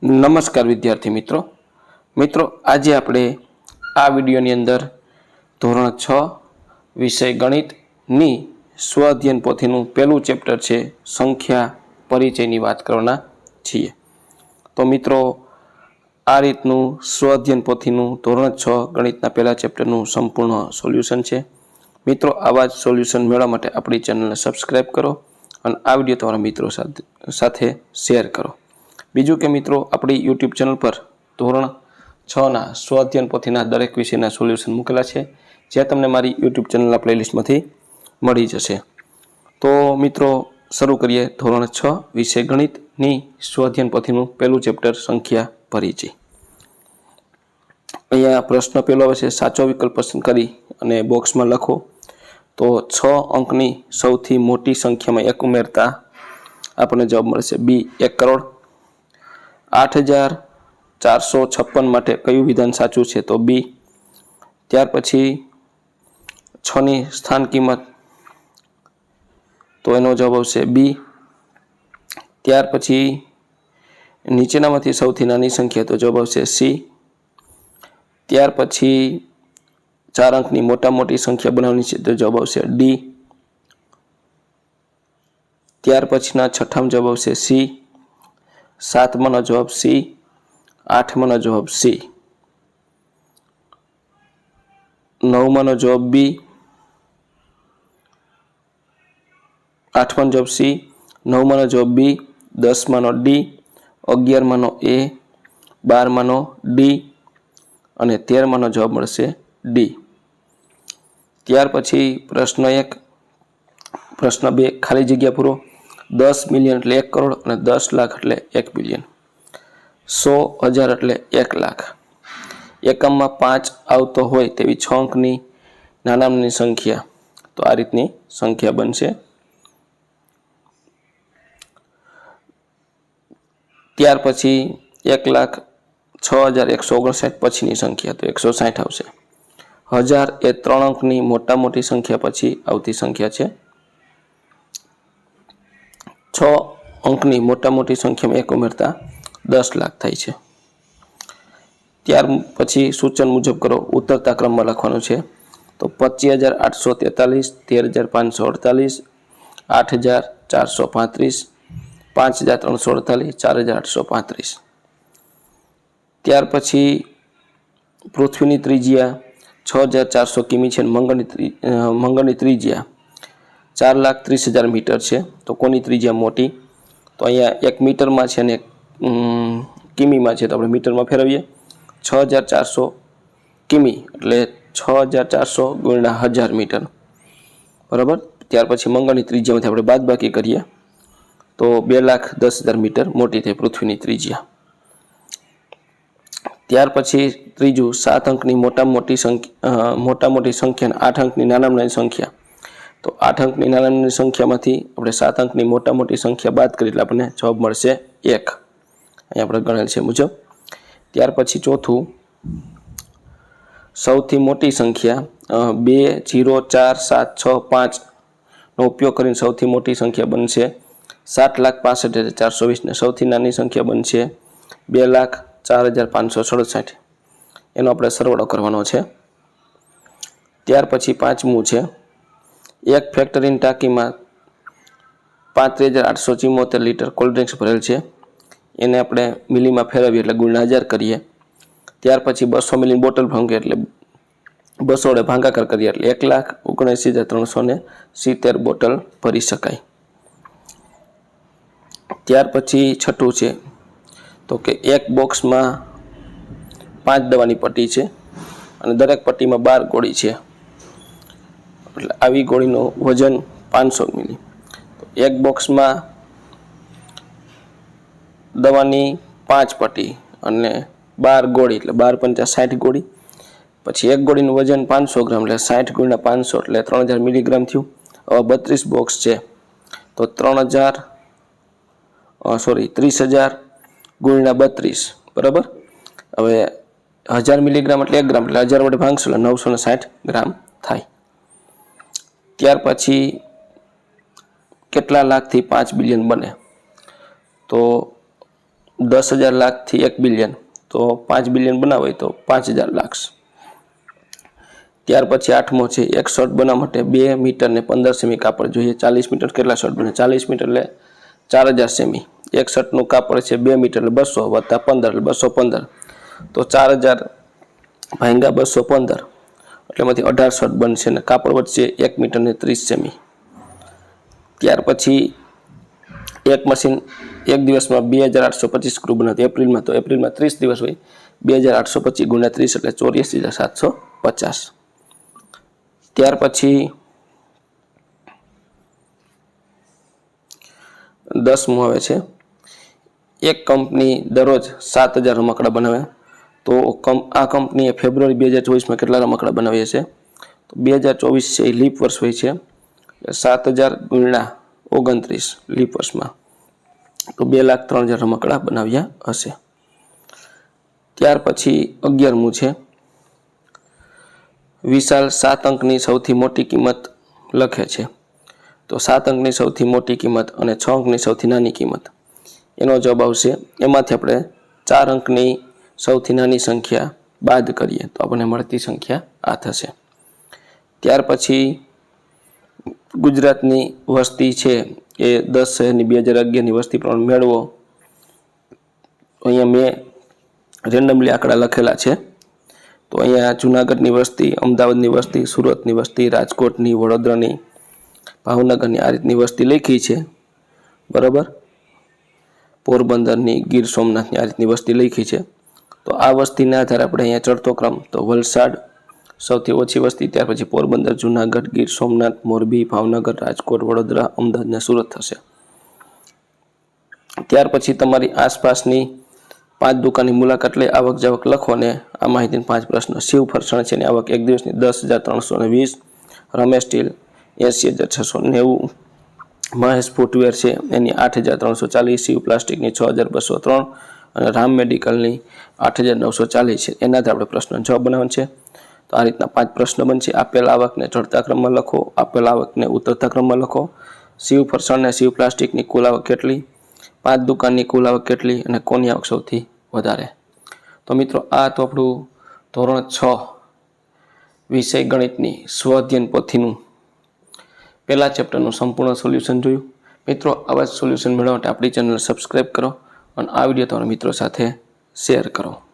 નમસ્કાર વિદ્યાર્થી મિત્રો આજે આપણે આ વિડીયોની અંદર ધોરણ 6 વિષય ગણિતની સ્વ અધ્યયન પોથીનું પહેલું ચેપ્ટર છે સંખ્યા પરિચયની વાત કરવાના છીએ। તો મિત્રો આ રીતનું સ્વ અધ્યયન પોથીનું ધોરણ 6 ગણિતના પહેલા ચેપ્ટરનું સંપૂર્ણ સોલ્યુશન છે। મિત્રો આવા જ સોલ્યુશન મેળવવા માટે આપણી ચેનલને સબસ્ક્રાઇબ કરો અને આ વિડીયો તમારા મિત્રો સાથે શેર કરો। બીજું કે મિત્રો આપણી યુટ્યુબ ચેનલ પર ધોરણ 6ના સ્વ અધ્યયન પોથીના દરેક વિષયના સોલ્યુશન મૂકેલા છે, જે તમને મારી યુટ્યુબ ચેનલના પ્લેલિસ્ટમાંથી મળી જશે। તો મિત્રો શરૂ કરીએ ધોરણ 6 વિષય ગણિતની સ્વ અધ્યયન પોથીનું પહેલું ચેપ્ટર સંખ્યા પરિચય। અહીંયા પ્રશ્ન પહેલો આવે છે, સાચો વિકલ્પ પસંદ કરી અને બોક્સમાં લખો। તો 6 અંકની સૌથી મોટી સંખ્યામાં 1 ઉમેરતા આપણને જવાબ મળશે બી 1 કરોડ। 8456 માટે કયું વિધાન સાચું છે? તો બી। ત્યાર પછી 6ની સ્થાન કિંમત, તો એનો જવાબ આવશે બી। ત્યાર પછી નીચેનામાંથી સૌથી નાની સંખ્યા, તો જવાબ આવશે સી। ત્યાર પછી 4 અંકની મોટા મોટી સંખ્યા બનાવવાની છે, તો જવાબ આવશે ડી। ત્યાર પછીના છઠ્ઠામાં જવાબ આવશે સી। 7માનો જવાબ સી। 8માનો જવાબ સી। 9માનો જવાબ બી। 8માનો જવાબ સી। 9માનો જવાબ બી। 10માનો ડી। 11માનો એ। 12માનો ડી અને 13માનો જવાબ મળશે ડી। ત્યાર પછી પ્રશ્ન 1, પ્રશ્ન 2 ખાલી જગ્યા પૂરો। 10 મિલિયન એટલે 1 કરોડ અને 10 લાખ એટલે 1 બિલિયન। 100,000 એટલે 1 લાખ। એકમમાં 5 આવતો હોય તેવી 6 અંકની નાનાની સંખ્યા, તો આ રીતની સંખ્યા બનશે। ત્યાર પછી 1,06,159 પછીની સંખ્યા, તો 160 આવશે। 1000 એ 3 અંકની મોટા મોટી સંખ્યા પછી આવતી સંખ્યા છે। 6 અંકની મોટા મોટી સંખ્યામાં 1 ઉમેરતા 10 લાખ થાય છે। ત્યાર પછી સૂચન મુજબ કરો, ઉતરતા ક્રમમાં લખવાનું છે। તો 25,843, 13,548, 8,435, 5,348, 4,835। ત્યાર પછી પૃથ્વીની ત્રિજ્યા 6,400 કિમી છે, મંગળની ત્રિજ્યા 4,30,000 મીટર છે। તો કોની ત્રિજ્યા મોટી? તો અહીંયા 1 મીટરમાં છે અને 1 કિમીમાં છે, તો આપણે મીટરમાં ફેરવીએ। 6,400 કિમી એટલે 6,400 ગુણ્યા 1000 મીટર, બરાબર। ત્યાર પછી મંગળની ત્રિજ્યામાંથી આપણે બાદબાકી કરીએ તો 2,10,000 મીટર મોટી થઈ પૃથ્વીની ત્રિજ્યા। ત્યાર પછી ત્રીજું, 7 અંકની મોટા મોટી સંખ્યા 8 અંકની નાનામાં સંખ્યા। તો 8 અંકની નાનાની સંખ્યામાંથી આપણે 7 અંકની મોટા મોટી સંખ્યા બાદ કરી એટલે આપણને જવાબ મળશે 1, અહીંયા આપણે ગણેલ છે મુજબ। ત્યાર પછી ચોથું, સૌથી મોટી સંખ્યા 2, 0, 4, 7, 6, 5 નો ઉપયોગ કરીને સૌથી મોટી સંખ્યા બનશે 7,65,420 ને સૌથી નાની સંખ્યા બનશે 2,04,567, એનો આપણે સરવાળો કરવાનો છે। ત્યાર પછી પાંચમું છે, એક ફેક્ટરીની ટાંકીમાં 35,874 લીટર કોલ્ડ ડ્રિંક્સ ભરેલ છે, એને આપણે મિલીમાં ફેરવીએ એટલે ગુણ્યા 1000 કરીએ। ત્યાર પછી 200 મિલીની બોટલ ભાંગીએ એટલે 200 વડે ભાગાકાર કરીએ એટલે 1,79,370 બોટલ ભરી શકાય। ત્યાર પછી છઠ્ઠું છે, તો કે એક બોક્સમાં 5 દવાની પટ્ટી છે અને દરેક પટ્ટીમાં 12 ગોળી છે, એટલે આવી ગોળીનું વજન 500 મિલી। તો એક બોક્સમાં દવાની 5 પટ્ટી અને 12 ગોળી એટલે 12 × 5 = 60 ગોળી। પછી એક ગોળીનું વજન 500 ગ્રામ એટલે 60 × 500 એટલે 3000 મિલીગ્રામ થયું। હવે 32 બોક્સ છે તો 30,000 ગુણ્યા 32, બરાબર। હવે 1000 મિલીગ્રામ એટલે 1 ગ્રામ એટલે 1000 વડે ભાગશું એટલે 960 ગ્રામ થાય। ત્યાર પછી કેટલા લાખથી 5 બિલિયન બને? તો 10,000 લાખથી 1 બિલિયન, તો 5 બિલિયન બનાવે તો 5,000 લાખ. ત્યાર પછી 8મો છે, એક શર્ટ બનાવવા માટે 2 મીટર ને 15 સેમી કાપડ જોઈએ. 40 મીટર કેટલા શર્ટ બને? 40 મીટર એટલે 4,000 સેમી. એક શર્ટનું કાપડ છે 2 મીટર એટલે 200 વત્તા 15 એટલે 215, તો 4,000 ભાગ્યા 215 એટલે એમાંથી 18 શર્ટ બનશે અને કાપડ વધશે 1 મીટર ને 30 સેમી. ત્યાર પછી એક મશીન એક દિવસમાં 2,825 સ્ક્રૂ બનાવતું. એપ્રિલમાં 30 દિવસ હોય, 2,825 ગુણ્યા 30 એટલે 84,750. ત્યાર પછી 10મું આવે છે, એક કંપની દરરોજ 7,000 રમકડા બનાવે, તો આ કંપનીએ ફેબ્રુઆરી 2024માં કેટલા રમકડા બનાવ્યા છે? તો 2024 છે એ લીપ વર્ષ હોય છે, 7,000 ગુણ્યા 29 લીપ વર્ષમાં, તો 2,03,000 રમકડા બનાવ્યા હશે. ત્યાર પછી 11મું છે, વિશાલ 7 અંકની સૌથી મોટી કિંમત લખે છે, તો 7 અંકની સૌથી મોટી કિંમત અને 6 અંકની સૌથી નાની કિંમત, એનો જવાબ આવશે. એમાંથી આપણે 4 અંકની સૌથી નાની સંખ્યા બાદ કરીએ તો આપણને મળતી સંખ્યા આ થશે. ત્યાર પછી ગુજરાતની વસ્તી છે એ 10 શહેરની 2011ની વસ્તી પ્રમાણે મેળવો. અહીંયા મેં રેન્ડમલી આંકડા લખેલા છે. તો અહીંયા જૂનાગઢની વસ્તી, અમદાવાદની વસ્તી, સુરતની વસ્તી, રાજકોટની, વડોદરાની, ભાવનગરની આ રીતની વસ્તી લખી છે, બરાબર. પોરબંદરની, ગીર સોમનાથની આ રીતની વસ્તી લખી છે. તો આ વસ્તીના આધારે આપણે અહીંયા ચડતો ક્રમ, તો વલસાડ સૌથી ઓછી વસ્તી, ત્યાર પછી પોરબંદર, જૂનાગઢ, ગીર સોમનાથ, મોરબી, ભાવનગર, રાજકોટ, વડોદરા, અમદાવાદ ને સુરત થશે. ત્યાર પછી તમારી આસપાસની 5 દુકાનની મુલાકાત લઈ આવક જાવક લખો અને આ માહિતીના 5 પ્રશ્ન. શિવ ફરસાણ છે એની આવક એક દિવસની 10,320, રમેશ સ્ટીલ 80,690, મહેશ ફૂટવેર છે એની 8,340, શિવ પ્લાસ્ટિકની 6,203 અને રામ મેડિકલની 8,940 છે. એનાથી આપણે પ્રશ્ન જવાબ બનાવવાનો છે. તો આ રીતના 5 પ્રશ્ન બનશે. આપેલ આવકને ચડતા ક્રમમાં લખો, આપેલ આવકને ઉતરતા ક્રમમાં લખો, શિવ ફરસાણ અને શિવ પ્લાસ્ટિકની કુલ આવક કેટલી, 5 દુકાનની કુલ આવક કેટલી અને કોની આવક સૌથી વધારે. તો મિત્રો આ તો આપણું ધોરણ 6 વિષય ગણિતની સ્વઅધ્યયન પોથીનું પહેલા ચેપ્ટરનું સંપૂર્ણ સોલ્યુશન જોયું. મિત્રો આવા જ સોલ્યુશન મેળવવા માટે આપણી ચેનલ સબસ્ક્રાઈબ કરો અને આ વિડીયો તમારા મિત્રો સાથે શેર કરો.